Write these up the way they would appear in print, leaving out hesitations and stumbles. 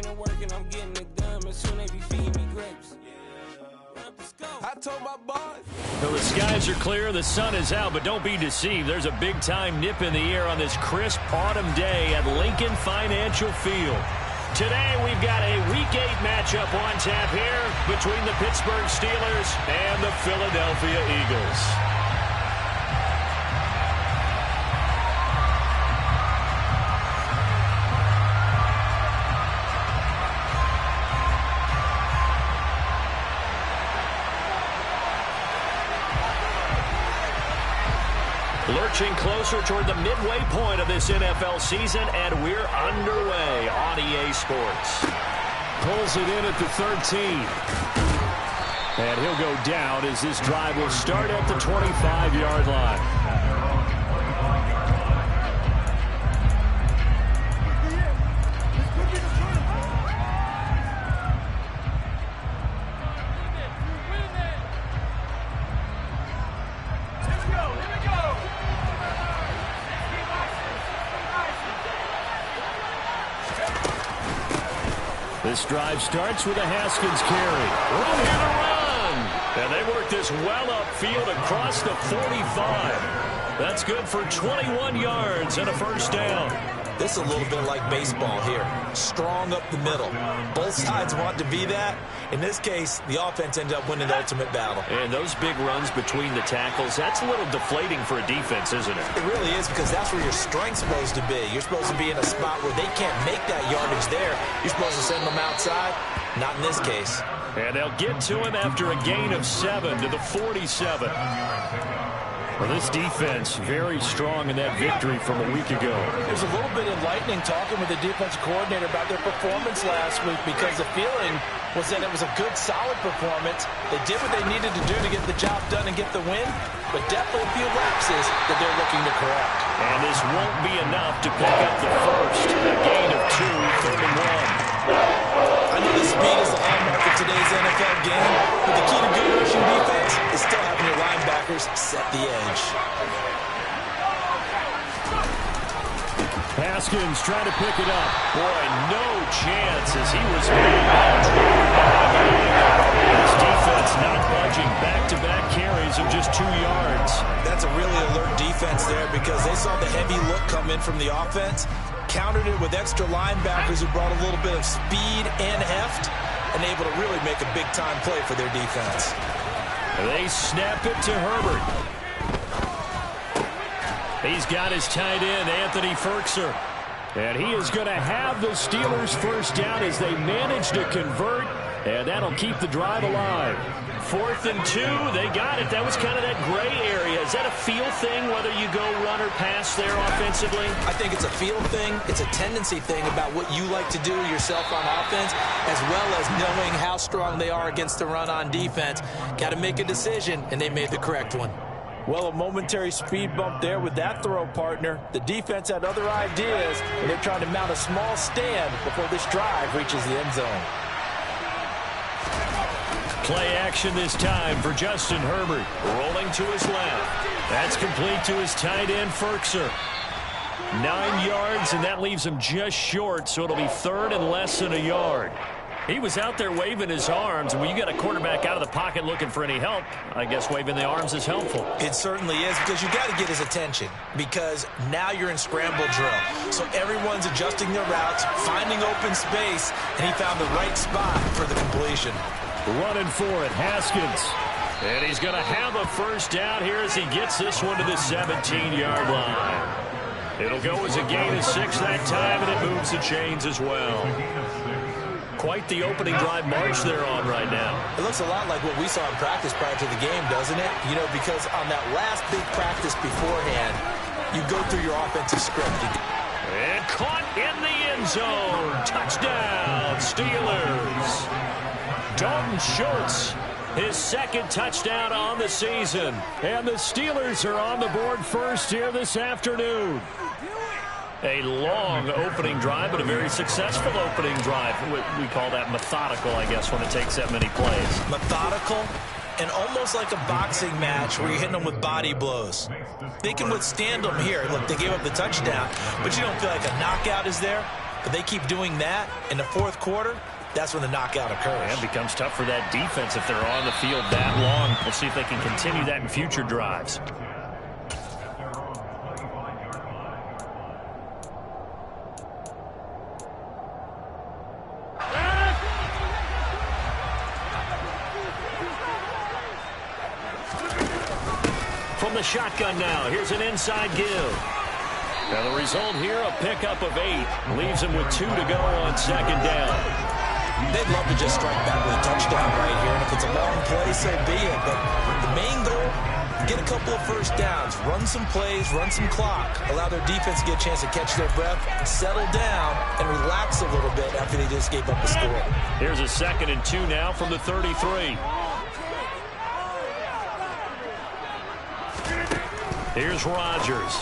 working, I'm getting it done. But soon they be feeding me grapes. I told my boss. Well, the skies are clear, the sun is out, but don't be deceived. There's a big-time nip in the air on this crisp autumn day at Lincoln Financial Field. Today, we've got a Week 8 matchup on tap here between the Pittsburgh Steelers and the Philadelphia Eagles. Lurching closer toward the midway point of this NFL season, and we're underway on EA Sports. Pulls it in at the 13. And he'll go down as this drive will start at the 25-yard line. This drive starts with a Haskins carry. Room here to run. And they work this well upfield across the 45. That's good for 21 yards and a first down. This is a little bit like baseball here. Strong up the middle. Both sides want to be that. In this case, the offense ended up winning the ultimate battle. And those big runs between the tackles, that's a little deflating for a defense, isn't it? It really is, because that's where your strength's supposed to be. You're supposed to be in a spot where they can't make that yardage there. You're supposed to send them outside. Not in this case. And they'll get to him after a gain of 7 to the 47. Well, this defense very strong in that victory from a week ago. It was a little bit enlightening talking with the defensive coordinator about their performance last week, because the feeling was that it was a good, solid performance. They did what they needed to do to get the job done and get the win, but definitely a few lapses that they're looking to correct. And this won't be enough to pick up the first. A gain of 2, 3rd and 1. I know the speed is the hallmark of today's NFL game, but the key to good rushing defense is still having your linebackers set the edge. Haskins trying to pick it up. Boy, no chance as he was being outdriven by the game. His defense not budging. Back-to-back carries of just 2 yards. That's a really alert defense there, because they saw the heavy look come in from the offense, countered it with extra linebackers who brought a little bit of speed and heft, and able to really make a big-time play for their defense. They snap it to Herbert. He's got his tight end, Anthony Firkser. And he is going to have the Steelers first down as they manage to convert, and that'll keep the drive alive. 4th and 2, they got it. That was kind of that gray area. Is that a feel thing, whether you go run or pass there offensively? I think it's a feel thing. It's a tendency thing about what you like to do yourself on offense, as well as knowing how strong they are against the run on defense. Got to make a decision, and they made the correct one. Well, a momentary speed bump there with that throw, partner. The defense had other ideas, and they're trying to mount a small stand before this drive reaches the end zone. Play action this time for Justin Herbert. Rolling to his left. That's complete to his tight end, Firkser. 9 yards, and that leaves him just short, so it'll be 3rd and less than a yard. He was out there waving his arms, and when you got a quarterback out of the pocket looking for any help, I guess waving the arms is helpful. It certainly is, because you got to get his attention, because now you're in scramble drill. So everyone's adjusting their routes, finding open space, and he found the right spot for the completion. Running for it, Haskins. And he's going to have a first down here as he gets this one to the 17-yard line. It'll go as a gain of 6 that time, and it moves the chains as well. Quite the opening drive march they're on right now. It looks a lot like what we saw in practice prior to the game, doesn't it? You know, because on that last big practice beforehand, you go through your offensive script. And caught in the end zone. Touchdown, Steelers. Dalton Schultz, his 2nd touchdown on the season. And the Steelers are on the board first here this afternoon. A long opening drive, but a very successful opening drive. We call that methodical, I guess, when it takes that many plays. Methodical, and almost like a boxing match where you're hitting them with body blows. They can withstand them here. Look, they gave up the touchdown, but you don't feel like a knockout is there. But they keep doing that in the fourth quarter, that's when the knockout occurs. And it becomes tough for that defense if they're on the field that long. We'll see if they can continue that in future drives. From the shotgun now, here's an inside give. Now the result here, a pickup of 8. Leaves him with 2 to go on second down. They'd love to just strike back with a touchdown right here, and if it's a long play, so be it. But the main goal, get a couple of first downs, run some plays, run some clock, allow their defense to get a chance to catch their breath, settle down, and relax a little bit after they just gave up the score. Here's a 2nd and 2 now from the 33. Here's Rodgers.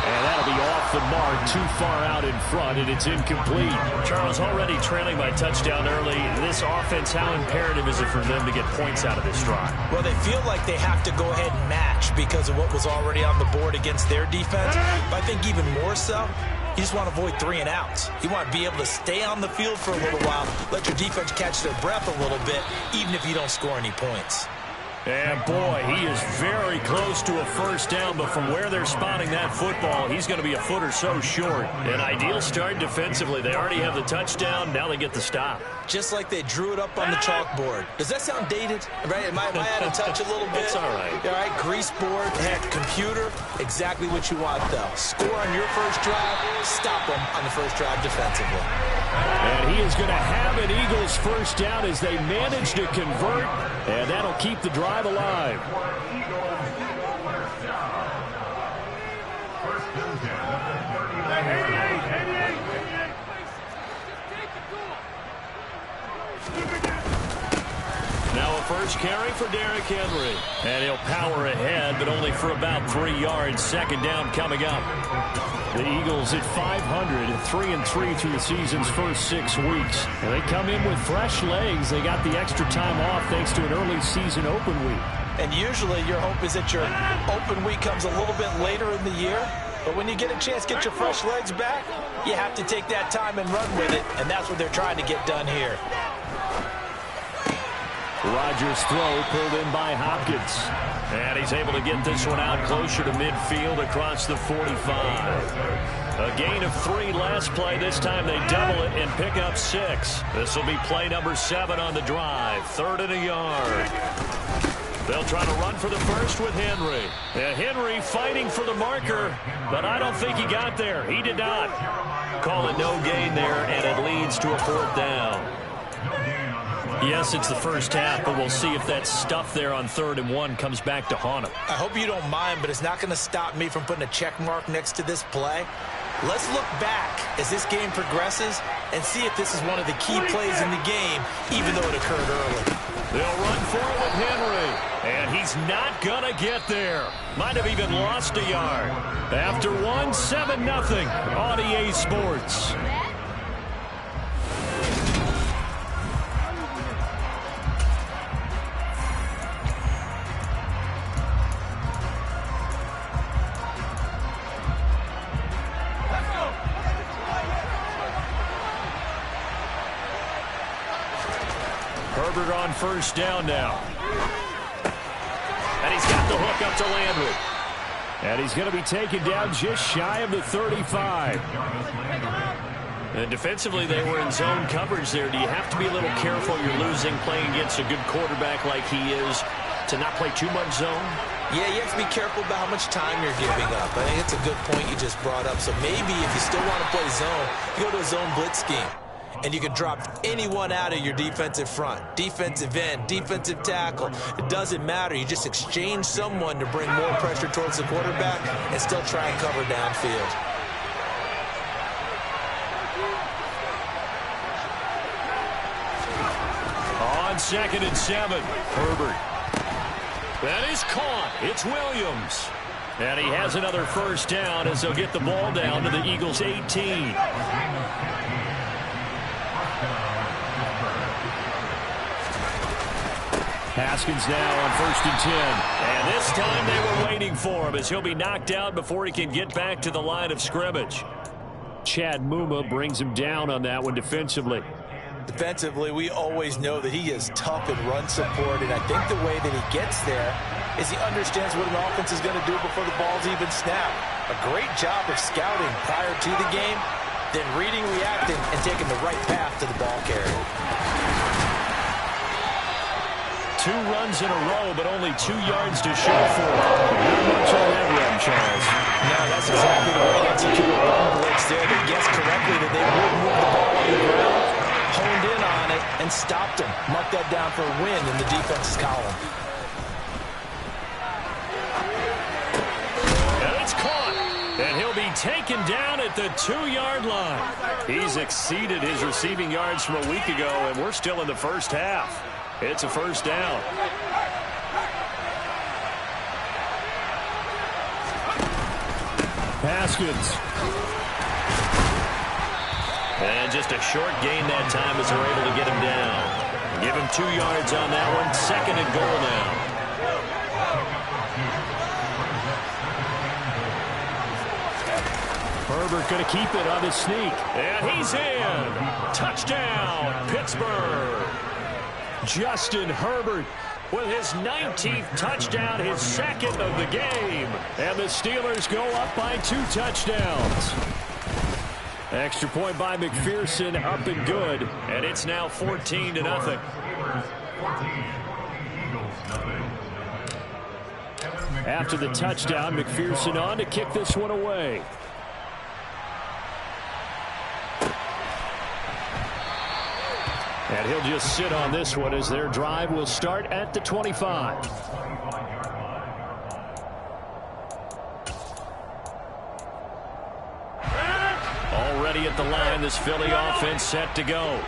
And that'll be off the mark, too far out in front, and it's incomplete. Charles, already trailing by touchdown early. This offense, how imperative is it for them to get points out of this drive? Well, they feel like they have to go ahead and match because of what was already on the board against their defense. But I think even more so, you just want to avoid 3 and outs. You want to be able to stay on the field for a little while, let your defense catch their breath a little bit, even if you don't score any points. And boy, he is very close to a first down, but from where they're spotting that football, he's going to be a foot or so short. An ideal start defensively. They already have the touchdown. Now they get the stop. Just like they drew it up on the chalkboard. Does that sound dated? Right? Am I out of touch a little bit? It's all right. All right, grease board, heck, computer, exactly what you want, though. Score on your first drive, stop them on the first drive defensively. And he is going to have an Eagles first down as they manage to convert, and that'll keep the drive alive. Now a first carry for Derrick Henry. And he'll power ahead, but only for about 3 yards. Second down coming up. The Eagles at 500, 3-3 through the season's first 6 weeks. And they come in with fresh legs. They got the extra time off thanks to an early season open week. And usually your hope is that your open week comes a little bit later in the year. But when you get a chance to get your fresh legs back, you have to take that time and run with it. And that's what they're trying to get done here. Rodgers' throw pulled in by Hopkins. And he's able to get this one out closer to midfield across the 45. A gain of 3 last play. This time they double it and pick up 6. This will be play number 7 on the drive. 3rd and a yard. They'll try to run for the first with Henry. And Henry fighting for the marker, but I don't think he got there. He did not. Call it no gain there, and it leads to a 4th down. Yes, it's the first half, but we'll see if that stuff there on 3rd and 1 comes back to haunt him. I hope you don't mind, but it's not going to stop me from putting a check mark next to this play. Let's look back as this game progresses and see if this is one of the key plays in the game, even though it occurred early. They'll run for it with Henry, and he's not going to get there. Might have even lost a yard. After 1, 7-0 on EA Sports. Herbert on first down now. And he's got the hook up to Landry. And he's going to be taken down just shy of the 35. And defensively, they were in zone coverage there. Do you have to be a little careful? You're losing playing against a good quarterback like he is to not play too much zone? Yeah, you have to be careful about how much time you're giving up. I think it's a good point you just brought up. So maybe if you still want to play zone, you go to a zone blitz scheme. And you can drop anyone out of your defensive front. Defensive end, defensive tackle. It doesn't matter. You just exchange someone to bring more pressure towards the quarterback and still try and cover downfield. On 2nd and 7, Herbert. That is caught. It's Williams. And he has another first down as they'll get the ball down to the Eagles' 18. Haskins now on 1st and 10. And this time they were waiting for him as he'll be knocked out before he can get back to the line of scrimmage. Chad Muma brings him down on that one defensively. Defensively, we always know that he is tough in run support, and I think the way that he gets there is he understands what an offense is going to do before the ball's even snapped. A great job of scouting prior to the game, then reading, reacting, and taking the right path to the ball carrier. 2 runs in a row, but only 2 yards to show for it. Not much on that run, Charles. No, that's exactly the way to execute a run blitz there. They guessed correctly that they would move the ball on the ground, honed in on it, and stopped him. Mark that down for a win in the defense's column. And it's caught. And he'll be taken down at the 2-yard line. He's exceeded his receiving yards from a week ago, and we're still in the first half. It's a first down. Haskins. And just a short gain that time as they're able to get him down. Give him 2 yards on that one. 2nd and goal now. Herbert going to keep it on the sneak. And he's in. Touchdown, Pittsburgh. Justin Herbert with his 19th touchdown, his 2nd of the game. And the Steelers go up by 2 touchdowns. Extra point by McPherson, up and good. And it's now 14-0. After the touchdown, McPherson on to kick this one away. And he'll just sit on this one as their drive will start at the 25. Already at the line, this Philly offense set to go.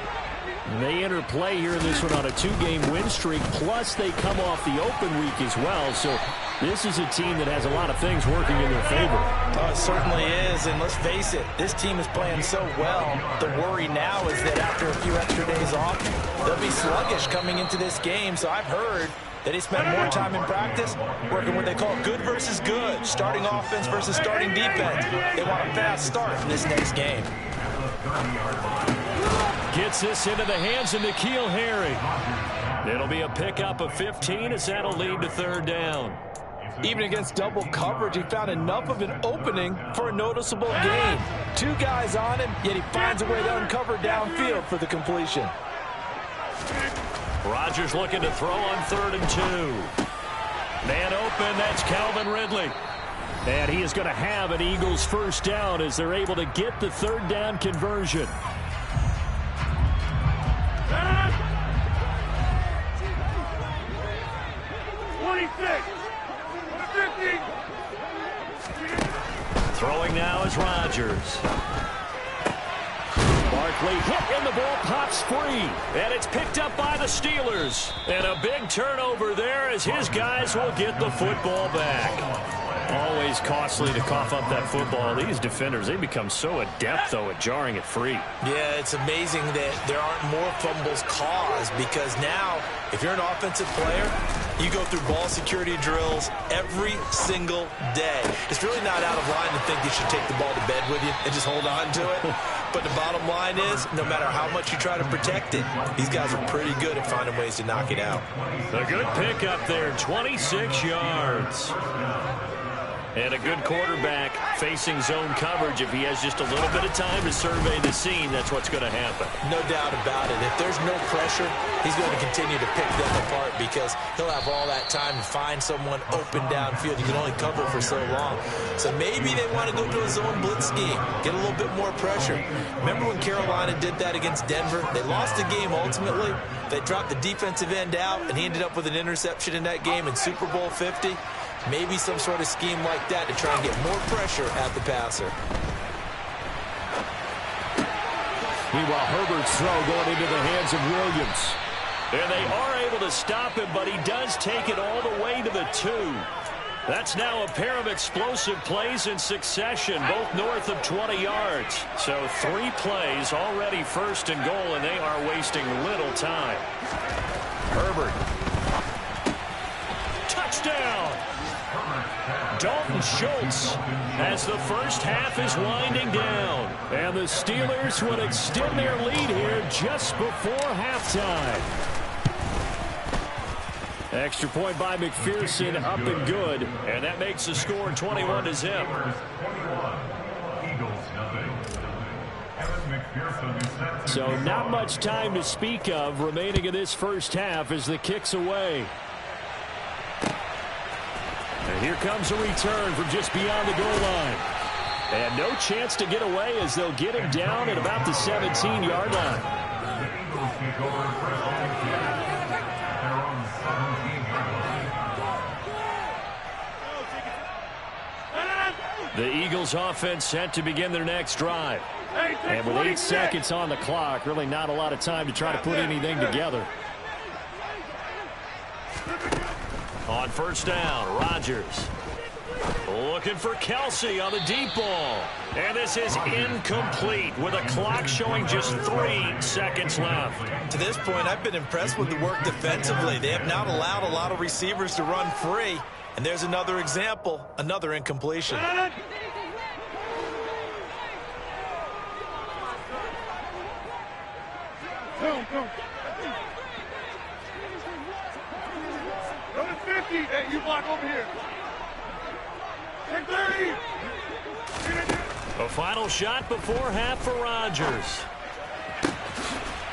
They enter play here in this one on a 2-game win streak, plus they come off the open week as well. So this is a team that has a lot of things working in their favor. Oh, it certainly is, and let's face it, this team is playing so well. The worry now is that after a few extra days off, they'll be sluggish coming into this game. So I've heard that they spent more time in practice working what they call good versus good, starting offense versus starting defense. They want a fast start in this next game. Gets this into the hands of N'Keal Harry. It'll be a pickup of 15 as that'll lead to 3rd down. Even against double coverage, he found enough of an opening for a noticeable gain. 2 guys on him, yet he finds a way to uncover downfield for the completion. Rodgers looking to throw on 3rd and 2. Man open, that's Calvin Ridley. And he is going to have an Eagles first down as they're able to get the 3rd down conversion. 26. Throwing now is Rodgers. Barkley hit and the ball pops free. And it's picked up by the Steelers. And a big turnover there as his guys will get the football back. Always costly to cough up that football. These defenders, they become so adept, though, at jarring it free. Yeah, it's amazing that there aren't more fumbles caused because now, if you're an offensive player, you go through ball security drills every single day. It's really not out of line to think you should take the ball to bed with you and just hold on to it. But the bottom line is, no matter how much you try to protect it, these guys are pretty good at finding ways to knock it out. A good pickup there, 26 yards. And a good quarterback facing zone coverage. If he has just a little bit of time to survey the scene, that's what's going to happen. No doubt about it. If there's no pressure, he's going to continue to pick them apart because he'll have all that time to find someone open downfield. You can only cover for so long. So maybe they want to go to a zone blitz scheme, get a little bit more pressure. Remember when Carolina did that against Denver? They lost the game ultimately. They dropped the defensive end out, and he ended up with an interception in that game in Super Bowl 50. Maybe some sort of scheme like that to try and get more pressure at the passer. Meanwhile, Herbert's throw going into the hands of Williams. And they are able to stop him, but he does take it all the way to the 2. That's now a pair of explosive plays in succession, both north of 20 yards. So 3 plays already 1st and goal, and they are wasting little time. Herbert. Touchdown! Dalton Schultz as the first half is winding down. And the Steelers will extend their lead here just before halftime. Extra point by McPherson, up and good. And that makes the score 21-0. So not much time to speak of remaining in this first half as the kick's away. And here comes a return from just beyond the goal line. And no chance to get away as they'll get him down at about the 17-yard line. The Eagles offense set to begin their next drive. And with 8 seconds on the clock, really not a lot of time to try to put anything together. On first down, Rodgers looking for Kelsey on the deep ball. And this is incomplete with a clock showing just 3 seconds left. To this point, I've been impressed with the work defensively. They have not allowed a lot of receivers to run free. And there's another example, another incompletion. Number 50, hey, you block over here. 30. A final shot before half for Rodgers.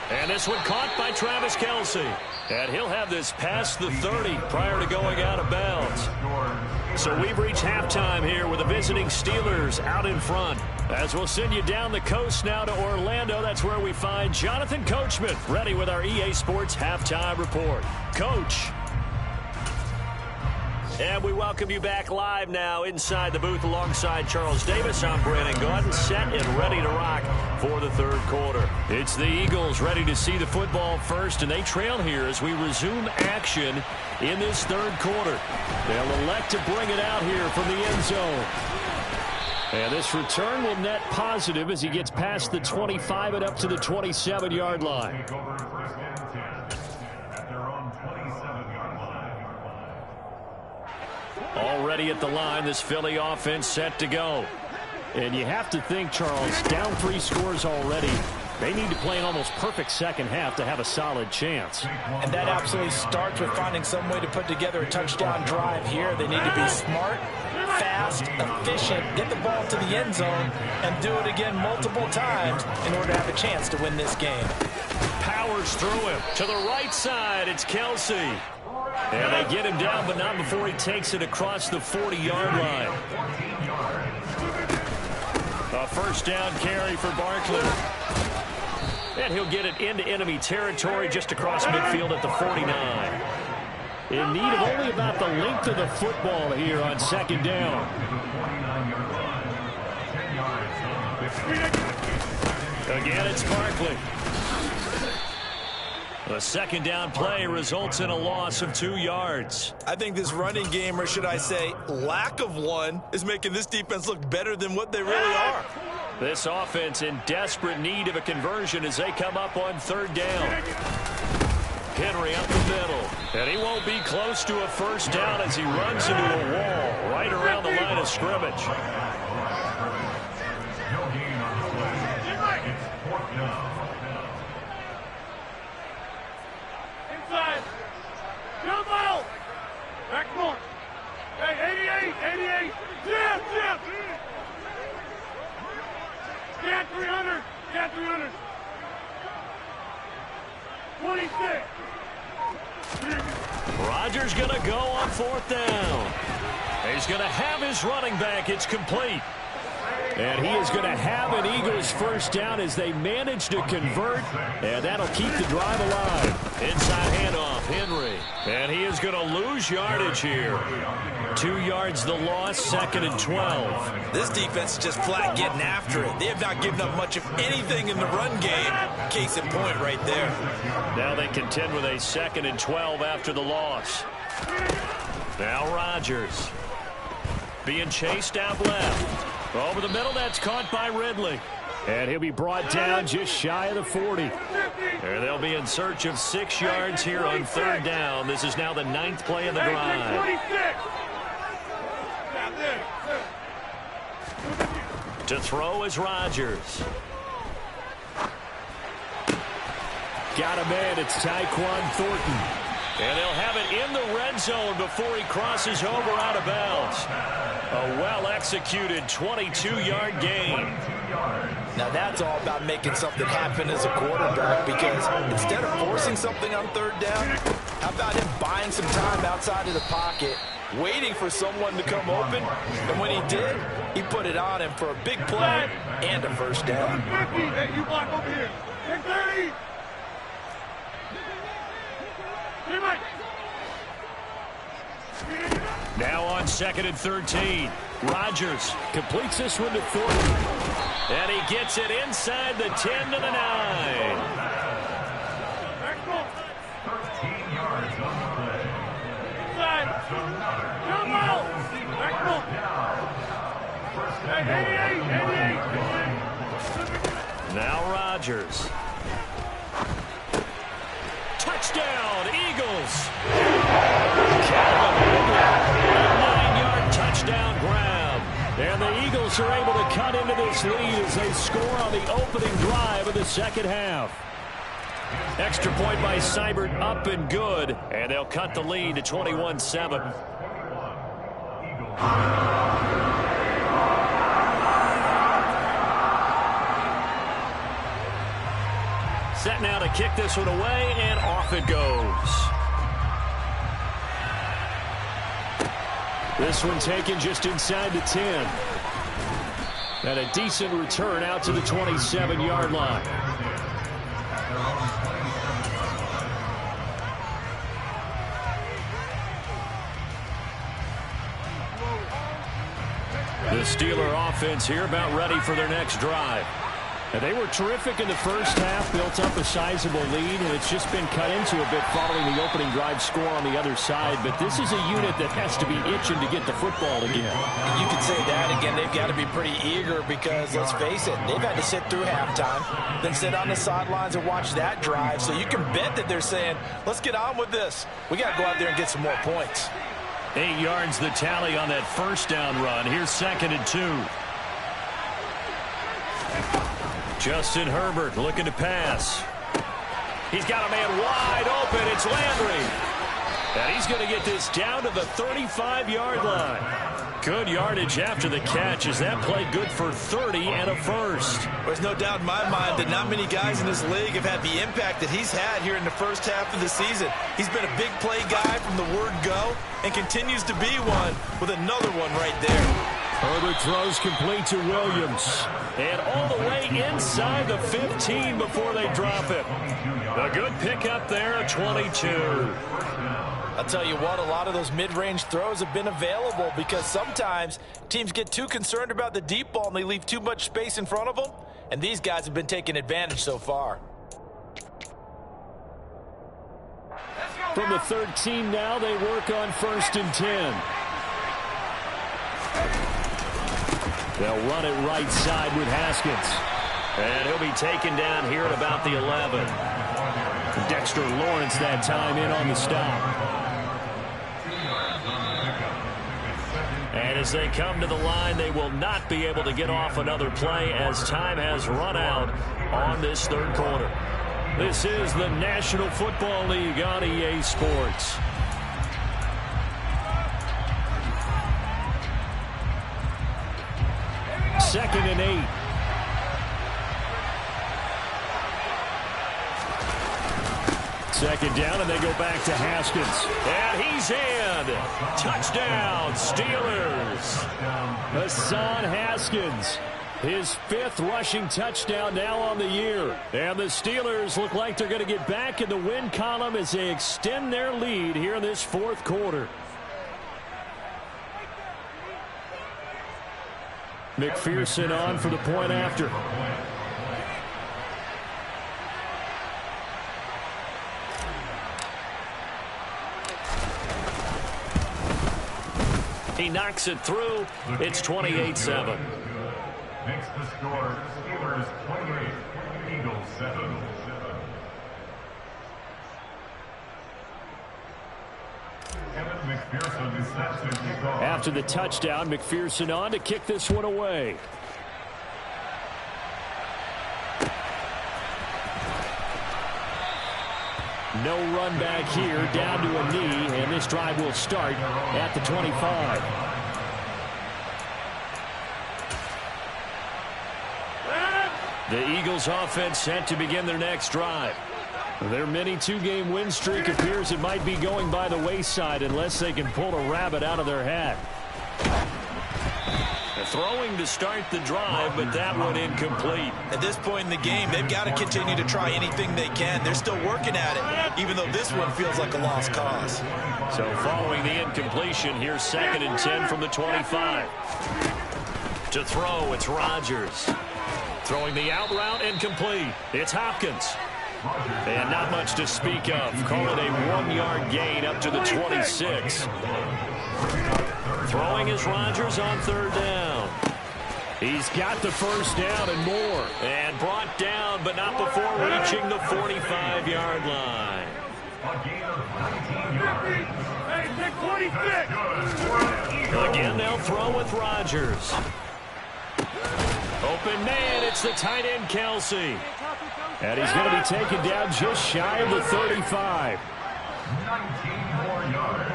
And this one caught by Travis Kelsey. And he'll have this past the 30 prior to going out of bounds. So we've reached halftime here with the visiting Steelers out in front. As we'll send you down the coast now to Orlando, that's where we find Jonathan Coachman ready with our EA Sports Halftime Report. Coach. And we welcome you back live now inside the booth alongside Charles Davis. I'm Brandon Gordon, set and ready to rock for the third quarter. It's the Eagles ready to see the football first, and they trail here as we resume action in this third quarter. They'll elect to bring it out here from the end zone. And this return will net positive as he gets past the 25 and up to the 27-yard line. Already at the line, this Philly offense set to go. And you have to think, Charles, down 3 scores already. They need to play an almost perfect second half to have a solid chance. And that absolutely starts with finding some way to put together a touchdown drive here. They need to be smart, fast, efficient, get the ball to the end zone, and do it again multiple times in order to have a chance to win this game. Powers through him. To the right side, it's Kelsey. And they get him down, but not before he takes it across the 40-yard line. A first down carry for Barkley. And he'll get it into enemy territory just across midfield at the 49. In need of only about the length of the football here on second down. Again, it's Barkley. The second down play results in a loss of 2 yards. I think this running game, or should I say lack of one, is making this defense look better than what they really are. This offense in desperate need of a conversion as they come up on third down. Henry up the middle. And he won't be close to a first down as he runs into a wall right around the line of scrimmage. Inside. Jump out. Back more. Hey, 88. Jab. Scan 300. 26. Rodgers going to go on fourth down. He's going to have his running back. It's complete. And he is going to have an Eagles first down as they manage to convert. And that'll keep the drive alive. Inside handoff, Henry. And he is going to lose yardage here. 2 yards the loss, second and 12. This defense is just flat getting after it. They have not given up much of anything in the run game. Case in point right there. Now they contend with a second and 12 after the loss. Now Rodgers being chased out left. Over the middle, that's caught by Ridley. And he'll be brought down just shy of the 40. And they'll be in search of 6 yards here on third down. This is now the 9th play of the drive. To throw is Rodgers. Got a man. It's Tyquan Thornton. And they'll have it in the red zone before he crosses over out of bounds. A well-executed 22-yard gain. Now that's all about making something happen as a quarterback, because instead of forcing something on third down, how about him buying some time outside of the pocket, waiting for someone to come open, and when he did, he put it on him for a big play and a first down. 50. Hey, you block over here. 30. Now on 2nd and 13. Rodgers Completes this one to Thornton. and he gets it inside the 10 to the 9. Back ball. 13 yards on the play. Inside. Jump ball. Back ball. Hey, 88. Now Rodgers. Touchdown, Eagles. A 9-yard touchdown grab. And the Eagles are able to cut into this lead as they score on the opening drive of the second half. Extra point by Seibert, up and good. And they'll cut the lead to 21-7. Set now to kick this one away, and off it goes. This one taken just inside the 10. And a decent return out to the 27-yard line. The Steeler offense here about ready for their next drive. And they were terrific in the first half, built up a sizable lead, and it's just been cut into a bit following the opening drive score on the other side. But this is a unit that has to be itching to get the football again. You could say that again. They've got to be pretty eager because, let's face it, they've had to sit through halftime, then sit on the sidelines and watch that drive. So you can bet that they're saying, let's get on with this. We got to go out there and get some more points. 8 yards the tally on that first down run. Here's 2nd and 2. Justin Herbert looking to pass. He's got a man wide open. It's Landry. And he's going to get this down to the 35-yard line. Good yardage after the catch as that play good for 30 and a first. There's no doubt in my mind that not many guys in this league have had the impact that he's had here in the first half of the season. He's been a big play guy from the word go and continues to be one with another one right there. Herbert throws complete to Williams. And all the way inside the 15 before they drop it. A good pickup there at 22. I'll tell you what, a lot of those mid-range throws have been available because sometimes teams get too concerned about the deep ball and they leave too much space in front of them. And these guys have been taking advantage so far. From the 13 now, they work on 1st and 10. They'll run it right side with Haskins. And he'll be taken down here at about the 11. Dexter Lawrence that time in on the stop. And as they come to the line, they will not be able to get off another play as time has run out on this third quarter. This is the National Football League on EA Sports. Second and 8. Second down, and they go back to Haskins. And he's in. Touchdown, Steelers. Hassan Haskins, his 5th rushing touchdown now on the year. And the Steelers look like they're going to get back in the win column as they extend their lead here in this 4th quarter. McPherson on for the point after. He knocks it through. It's 28-7. Makes the score Steelers 28, Eagles 7. After the touchdown, McPherson on to kick this one away. No run back here, down to a knee, and this drive will start at the 25. The Eagles offense set to begin their next drive. Their mini two-game win streak appears it might be going by the wayside unless they can pull a rabbit out of their hat. Throwing to start the drive, but that one incomplete. At this point in the game, they've got to continue to try anything they can. They're still working at it, even though this one feels like a lost cause. So following the incompletion, here's 2nd and 10 from the 25. To throw, it's Rodgers. Throwing the out route, incomplete. It's Hopkins. And not much to speak of. Call it a 1-yard gain up to the 26. Throwing is Rodgers on 3rd down. He's got the first down and more. And brought down, but not before reaching the 45-yard line. Again, they'll throw with Rodgers. Open man, it's the tight end, Kelsey. And he's going to be taken down just shy of the 35. 19 more yards.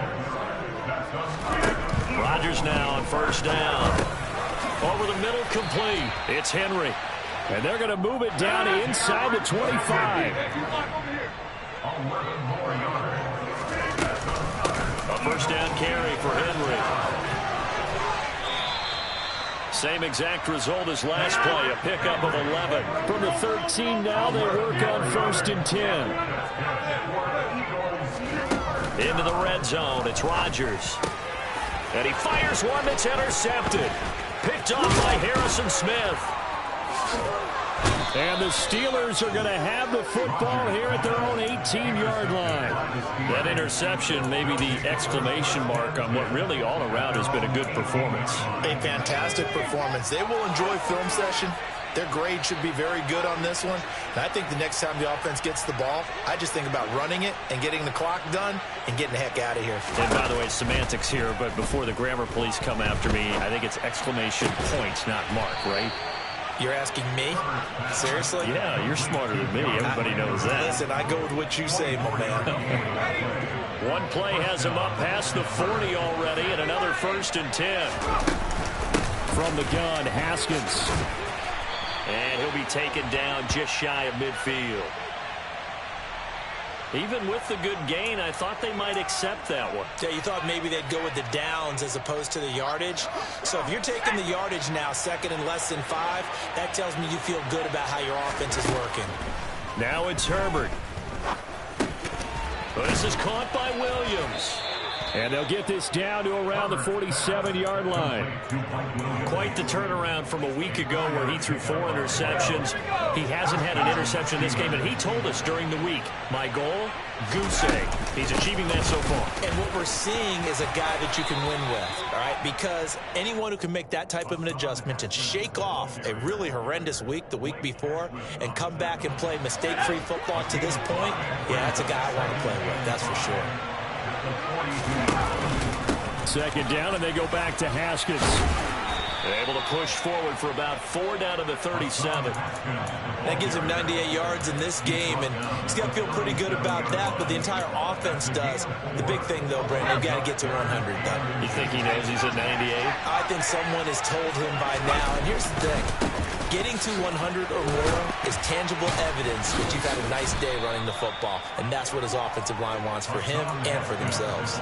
Rodgers now on 1st down. Over the middle, complete. It's Henry. And they're going to move it down to inside the 25. A 1st down carry for Henry. Same exact result as last play, a pickup of 11. From the 13 now, they work on 1st and 10. Into the red zone, it's Rodgers. And he fires one that's intercepted. Picked off by Harrison Smith. And the Steelers are going to have the football here at their own 18-yard line. That interception may be the exclamation mark on what really all around has been a good performance. A fantastic performance. They will enjoy film session. Their grade should be very good on this one. And I think the next time the offense gets the ball, I just think about running it and getting the clock done and getting the heck out of here. And by the way, semantics here, but before the grammar police come after me, I think it's exclamation point, not mark, right? You're asking me? Seriously? Yeah, you're smarter than me. Everybody knows that. Listen, I go with what you say, my man. One play has him up past the 40 already, and another 1st and 10. From the gun, Haskins. And he'll be taken down just shy of midfield. Even with the good gain, I thought they might accept that one. Yeah, you thought maybe they'd go with the downs as opposed to the yardage. So if you're taking the yardage now, 2nd and less than 5, that tells me you feel good about how your offense is working. Now it's Herbert. This is caught by Williams. And they'll get this down to around the 47-yard line. Quite the turnaround from a week ago where he threw 4 interceptions. He hasn't had an interception this game, and he told us during the week, my goal, goose egg. He's achieving that so far. And what we're seeing is a guy that you can win with, all right? Because anyone who can make that type of an adjustment and shake off a really horrendous week the week before and come back and play mistake-free football to this point, yeah, that's a guy I want to play with, that's for sure. 2nd down, and they go back to Haskins. They're able to push forward for about 4 down to the 37. That gives him 98 yards in this game, and he's got to feel pretty good about that, but the entire offense does. The big thing, though, Brandon, you've got to get to 100, though. You think he knows he's at 98? I think someone has told him by now, and here's the thing. Getting to 100 or more is tangible evidence that you've had a nice day running the football, and that's what his offensive line wants for him and for themselves.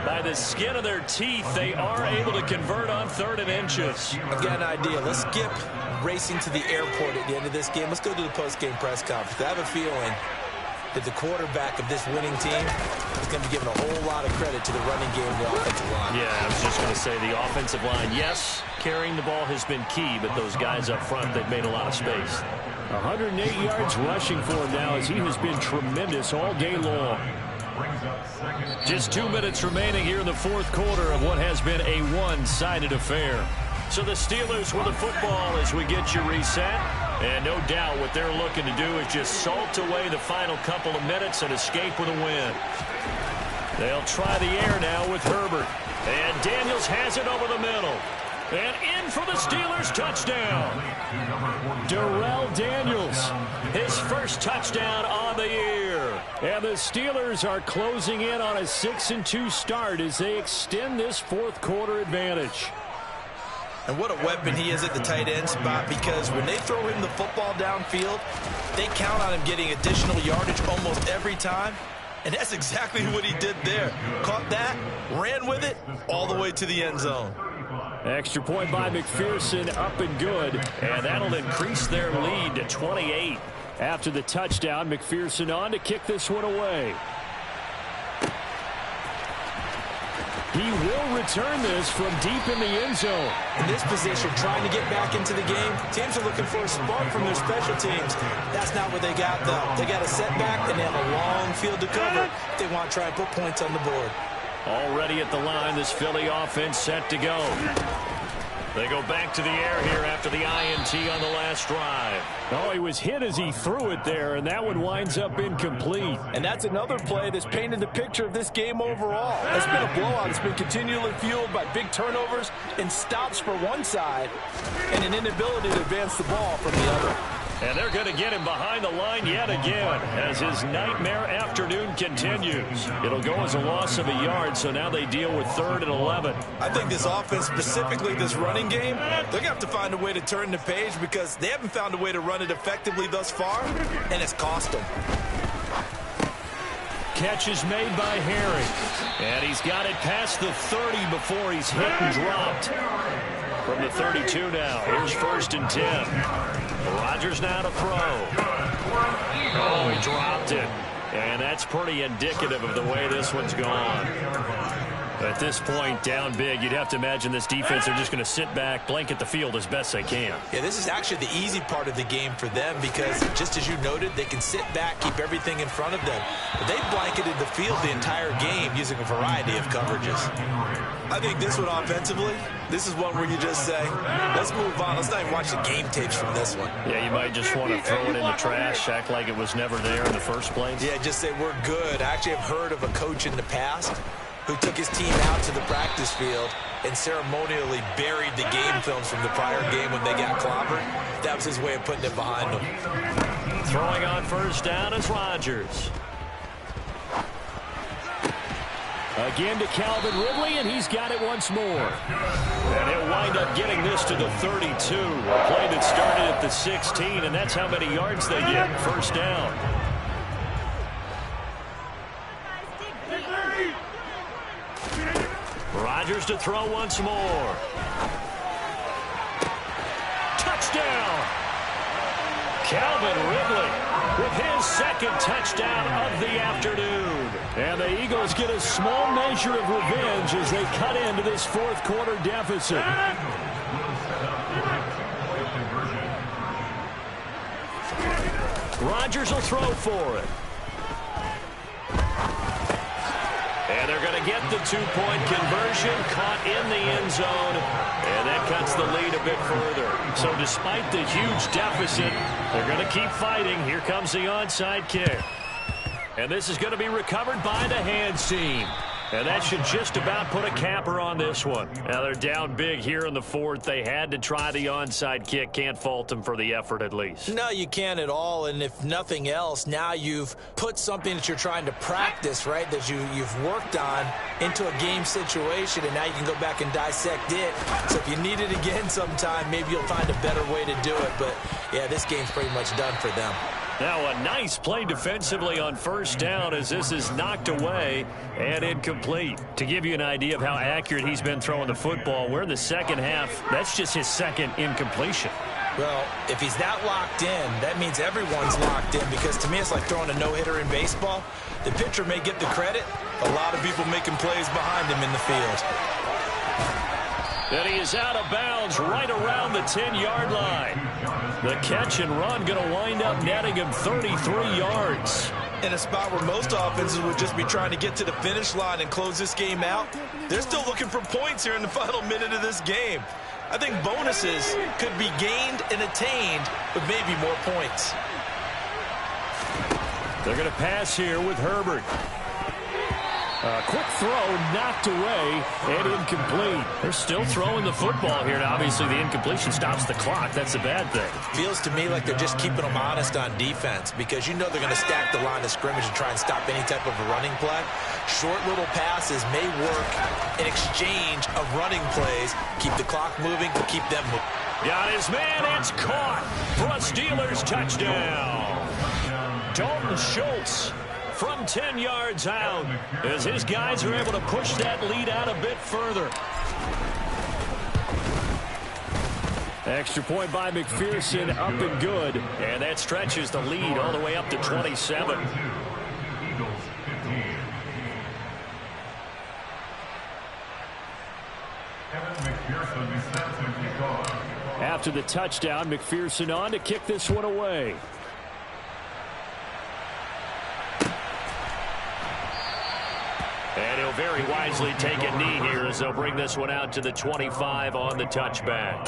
By the skin of their teeth, they are able to convert on 3rd and inches. I've got an idea. Let's skip racing to the airport at the end of this game. Let's go to the post-game press conference. I have a feeling that the quarterback of this winning team is going to be given a whole lot of credit to the running game and the offensive line. Yeah, I was just going to say the offensive line, yes, carrying the ball has been key, but those guys up front, they've made a lot of space. 108 yards rushing for him now as he has been tremendous all day long. Just 2 minutes remaining here in the 4th quarter of what has been a one-sided affair. So the Steelers with the football as we get you reset. And no doubt what they're looking to do is just salt away the final couple of minutes and escape with a win. They'll try the air now with Herbert. And Daniels has it over the middle. And in for the Steelers touchdown. Darrell Daniels, his first touchdown on the year. And the Steelers are closing in on a 6-2 start as they extend this fourth quarter advantage. And what a weapon he is at the tight end spot, because when they throw him the football downfield, they count on him getting additional yardage almost every time. And that's exactly what he did there. Caught that, ran with it, all the way to the end zone. Extra point by McPherson, up and good. And that'll increase their lead to 28. After the touchdown, McPherson on to kick this one away. He will return this from deep in the end zone. In this position, trying to get back into the game, teams are looking for a spark from their special teams. That's not what they got, though. They got a setback, and they have a long field to cover if they want to try and put points on the board. Already at the line, this Philly offense set to go. They go back to the air here after the INT on the last drive. Oh, he was hit as he threw it there, and that one winds up incomplete. And that's another play that's painted the picture of this game overall. It's been a blowout. It's been continually fueled by big turnovers and stops for one side and an inability to advance the ball from the other. And they're going to get him behind the line yet again as his nightmare afternoon continues. It'll go as a loss of a yard, so now they deal with 3rd and 11. I think this offense, specifically this running game, they're going to have to find a way to turn the page because they haven't found a way to run it effectively thus far, and it's cost them. Catch is made by Herring. And he's got it past the 30 before he's hit and dropped. From the 32 now, here's 1st and 10. Rodgers now to throw. Oh, he dropped it. And that's pretty indicative of the way this one's gone. At this point, down big, you'd have to imagine this defense are just going to sit back, blanket the field as best they can. Yeah, this is actually the easy part of the game for them because, just as you noted, they can sit back, keep everything in front of them. But they blanketed the field the entire game using a variety of coverages. I think this one offensively, this is one where you just say, let's move on. Let's not even watch the game tapes from this one. Yeah, you might just want to throw it in the trash, act like it was never there in the first place. Yeah, just say we're good. I actually have heard of a coach in the past who took his team out to the practice field and ceremonially buried the game films from the prior game when they got clobbered. That was his way of putting it behind them. Throwing on 1st down is Rodgers. Again to Calvin Ridley, and he's got it once more. And he'll wind up getting this to the 32. A play that started at the 16, and that's how many yards they get. 1st down. Rodgers to throw once more. Touchdown! Calvin Ridley with his 2nd touchdown of the afternoon. And the Eagles get a small measure of revenge as they cut into this 4th quarter deficit. Rodgers will throw for it. And they're going to get the 2-point conversion, caught in the end zone, and that cuts the lead a bit further. So despite the huge deficit, they're going to keep fighting. Here comes the onside kick. And this is going to be recovered by the hands team. And that should just about put a capper on this one. Now they're down big here in the 4th. They had to try the onside kick. Can't fault them for the effort at least. No, you can't at all. And if nothing else, now you've put something that you're trying to practice, right, that you've worked on into a game situation, and now you can go back and dissect it. So if you need it again sometime, maybe you'll find a better way to do it. But, yeah, this game's pretty much done for them. Now a nice play defensively on 1st down as this is knocked away and incomplete. To give you an idea of how accurate he's been throwing the football, we're in the 2nd half. That's just his 2nd incompletion. Well, if he's that locked in, that means everyone's locked in, because to me it's like throwing a no-hitter in baseball. The pitcher may get the credit, a lot of people making plays behind him in the field. And he is out of bounds right around the 10-yard line. The catch and run going to wind up netting him 33 yards. In a spot where most offenses would just be trying to get to the finish line and close this game out, they're still looking for points here in the final minute of this game. I think bonuses could be gained and attained with maybe more points. They're going to pass here with Herbert. Quick throw, knocked away, and incomplete. They're still throwing the football here, and obviously the incompletion stops the clock. That's a bad thing. Feels to me like they're just keeping them honest on defense because you know they're going to stack the line of scrimmage and try and stop any type of a running play. Short little passes may work in exchange of running plays. Keep the clock moving, keep them moving. Got his man, it's caught for a Steelers touchdown. Dalton Schultz from 10 yards out as his guys are able to push that lead out a bit further. Extra point by McPherson, up and good. And that stretches the lead all the way up to 27. After the touchdown, McPherson on to kick this one away. And he'll very wisely take a knee here as they'll bring this one out to the 25 on the touchback.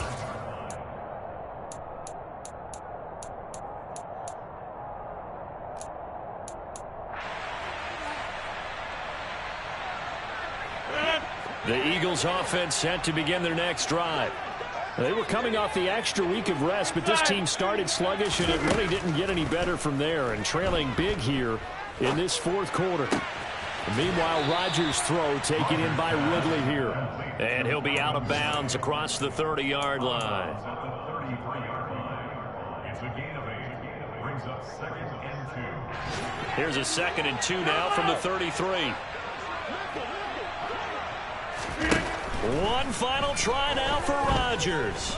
The Eagles offense set to begin their next drive. They were coming off the extra week of rest, but this team started sluggish, and it really didn't get any better from there, and trailing big here in this fourth quarter. Meanwhile, Rodgers' throw taken in by Ridley here. And he'll be out of bounds across the 30-yard line. Here's a 2nd and 2 now from the 33. One final try now for Rodgers.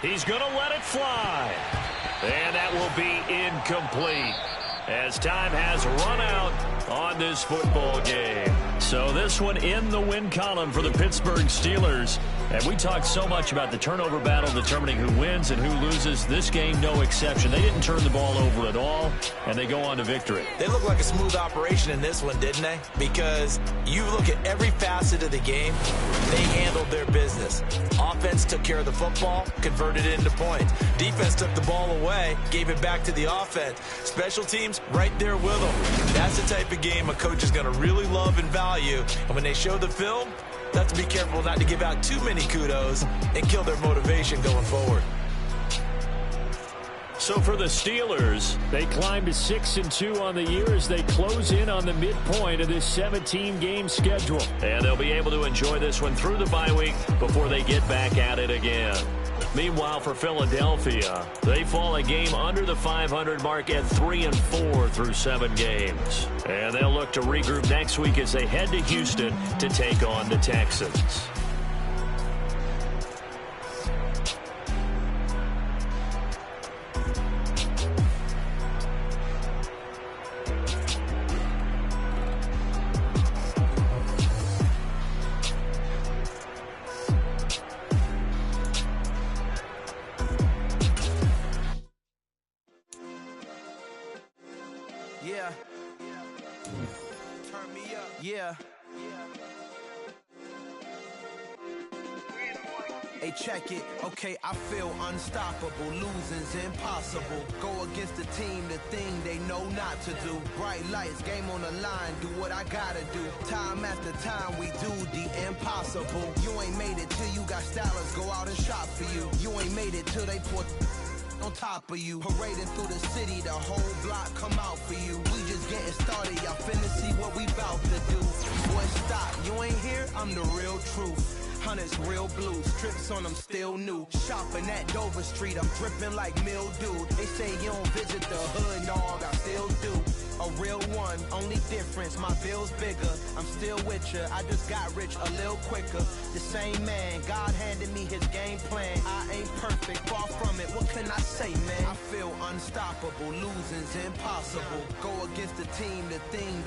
He's going to let it fly. And that will be incomplete, as time has run out on this football game. So this one in the win column for the Pittsburgh Steelers. And we talked so much about the turnover battle determining who wins and who loses. This game, no exception. They didn't turn the ball over at all, and they go on to victory. They look like a smooth operation in this one, didn't they? Because you look at every facet of the game, they handled their business. Offense took care of the football, converted it into points. Defense took the ball away, gave it back to the offense. Special teams, right there with them. That's the type of game a coach is going to really love and value. And when they show the film, they have to be careful not to give out too many kudos and kill their motivation going forward. So for the Steelers, they climb to 6-2 on the year as they close in on the midpoint of this 17-game schedule. And they'll be able to enjoy this one through the bye week before they get back at it again. Meanwhile, for Philadelphia, they fall a game under the 500 mark at 3-4 through 7 games. And they'll look to regroup next week as they head to Houston to take on the Texans. Yeah. Turn me up. Yeah. Hey, check it. Okay, I feel unstoppable. Losing's impossible. Go against the team, the thing they know not to do. Bright lights, game on the line. Do what I gotta do. Time after time, we do the impossible. You ain't made it till you got stylers go out and shop for you. You ain't made it till they put on top of you. Parading through the city, the whole block come out for you. We just getting started, y'all finna see what we bout to do. Boy, stop, you ain't here, I'm the real truth. Hunters, real blue, strips on them still new. Shopping at Dover Street, I'm dripping like mildew. They say you don't visit the hood, dog, I still do. A real one, only difference, my bill's bigger. I'm still with ya, I just got rich a little quicker. The same man, God handed me his game plan. I ain't perfect, far from it, what can I say, man? I feel unstoppable, losing's impossible. Go against the team, the thing they